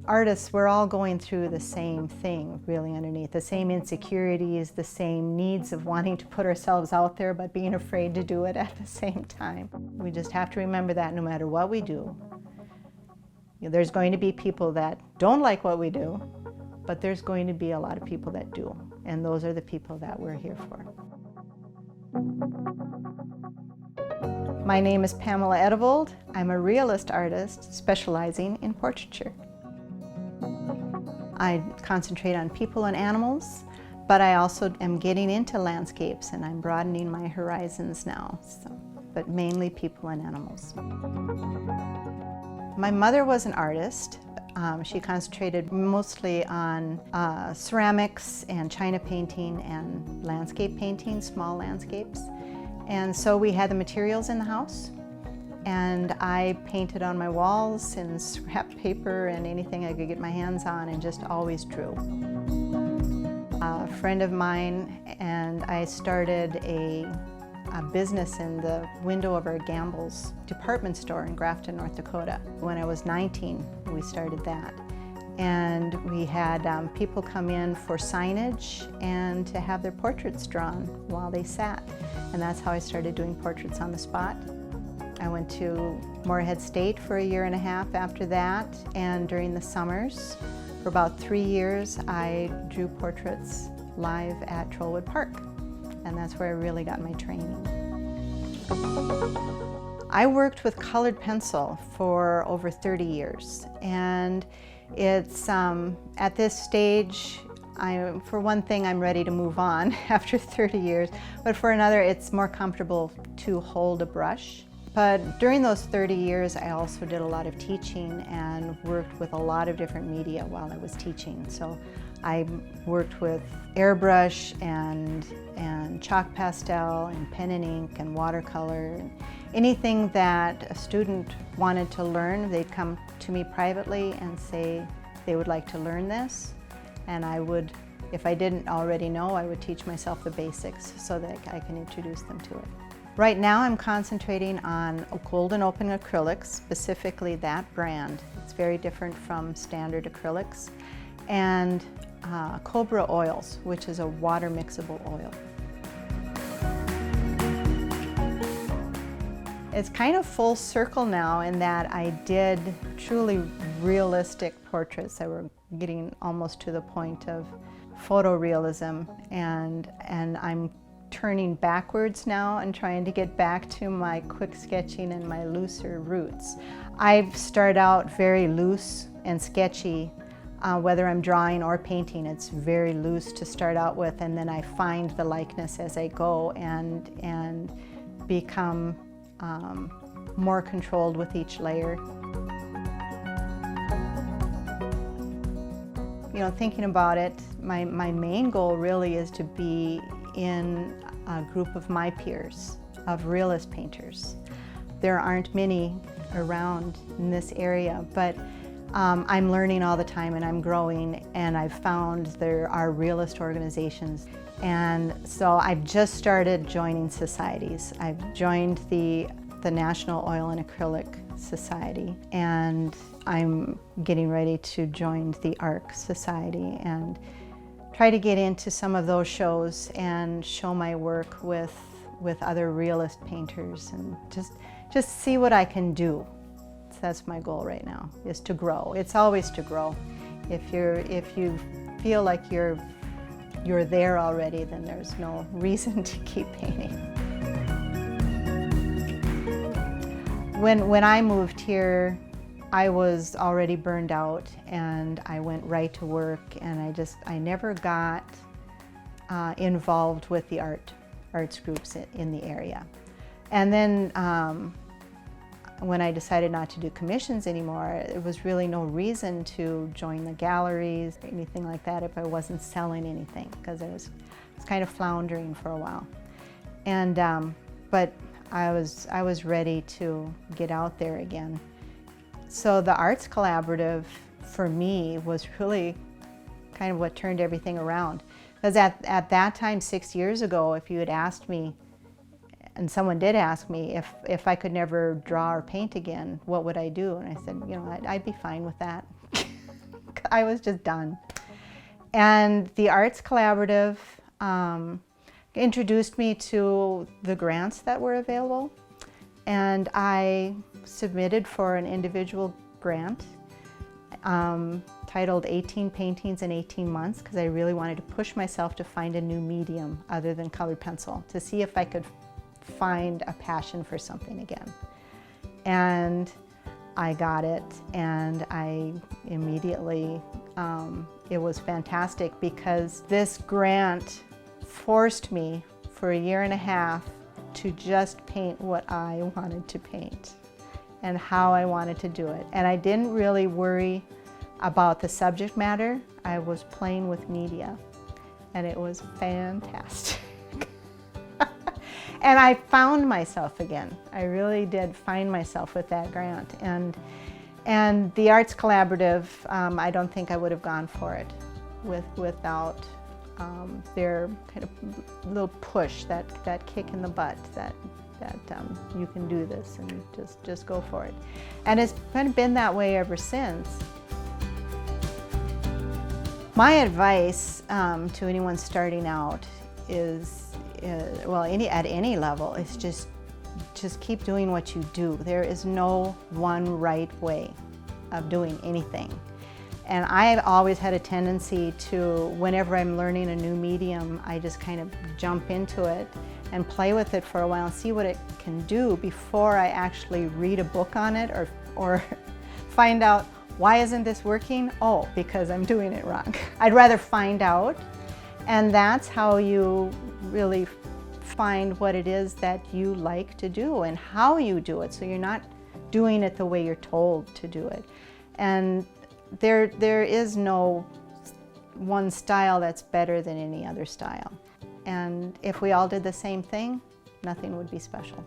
Artists, we're all going through the same thing really underneath, the same insecurities, the same needs of wanting to put ourselves out there but being afraid to do it at the same time. We just have to remember that no matter what we do, there's going to be people that don't like what we do, but there's going to be a lot of people that do, and those are the people that we're here for. My name is Pamela BAAC. I'm a realist artist specializing in portraiture. I concentrate on people and animals, but I also am getting into landscapes and I'm broadening my horizons now, but mainly people and animals. My mother was an artist. She concentrated mostly on ceramics and china painting and landscape painting, small landscapes. And so we had the materials in the house, and I painted on my walls in scrap paper and anything I could get my hands on, and just always drew. A friend of mine and I started a business in the window of our Gamble's department store in Grafton, North Dakota. When I was 19, we started that. And we had people come in for signage and to have their portraits drawn while they sat. And that's how I started doing portraits on the spot. I went to Moorhead State for 1.5 years after that, and during the summers, for about 3 years, I drew portraits live at Trollwood Park. And that's where I really got my training. I worked with colored pencil for over 30 years, and it's at this stage, for one thing, I'm ready to move on after 30 years, but for another, it's more comfortable to hold a brush. But during those 30 years, I also did a lot of teaching and worked with a lot of different media while I was teaching. So I worked with airbrush and chalk pastel and pen and ink and watercolor. And anything that a student wanted to learn, they'd come to me privately and say they would like to learn this. And I would, if I didn't already know, I would teach myself the basics so that I can introduce them to it. Right now I'm concentrating on golden open acrylics, specifically that brand. It's very different from standard acrylics. And Cobra oils, which is a water mixable oil. It's kind of full circle now in that I did truly realistic portraits that were getting almost to the point of photorealism, and I'm turning backwards now and trying to get back to my quick sketching and my looser roots. I start out very loose and sketchy, whether I'm drawing or painting. It's very loose to start out with, and then I find the likeness as I go and become more controlled with each layer. You know, thinking about it, my main goal really is to be in a group of my peers, of realist painters. There aren't many around in this area, but I'm learning all the time and I'm growing, and I've found there are realist organizations. And so I've just started joining societies. I've joined the National Oil and Acrylic Society, and I'm getting ready to join the ARC Society and try to get into some of those shows and show my work with other realist painters and just see what I can do. So that's my goal right now, is to grow. It's always to grow. If you feel like you're there already, then there's no reason to keep painting. When I moved here, I was already burned out, and I went right to work, and I never got involved with the arts groups in the area. And then when I decided not to do commissions anymore, there was really no reason to join the galleries or anything like that if I wasn't selling anything, because I was kind of floundering for a while. And but I was ready to get out there again. So the Arts Collaborative for me was really kind of what turned everything around. Because at that time, 6 years ago, if you had asked me, and someone did ask me if I could never draw or paint again, what would I do? And I said, you know, I'd be fine with that. I was just done. And the Arts Collaborative introduced me to the grants that were available, and I submitted for an individual grant titled 18 Paintings in 18 Months, because I really wanted to push myself to find a new medium other than colored pencil, to see if I could find a passion for something again. And I got it, and I immediately, it was fantastic, because this grant forced me for 1.5 years to just paint what I wanted to paint and how I wanted to do it. And I didn't really worry about the subject matter. I was playing with media, and it was fantastic. And I found myself again. I really did find myself with that grant. And the Arts Collaborative, I don't think I would have gone for it without their kind of little push, that kick in the butt, that you can do this, and just go for it. And it's kind of been that way ever since. My advice to anyone starting out is, well, at any level, is just keep doing what you do. There is no one right way of doing anything. And I've always had a tendency to, whenever I'm learning a new medium, I just kind of jump into it and play with it for a while and see what it can do before I actually read a book on it or find out, why isn't this working? Oh, because I'm doing it wrong. I'd rather find out, and that's how you really find what it is that you like to do and how you do it, so you're not doing it the way you're told to do it. And there is no one style that's better than any other style. And if we all did the same thing, nothing would be special.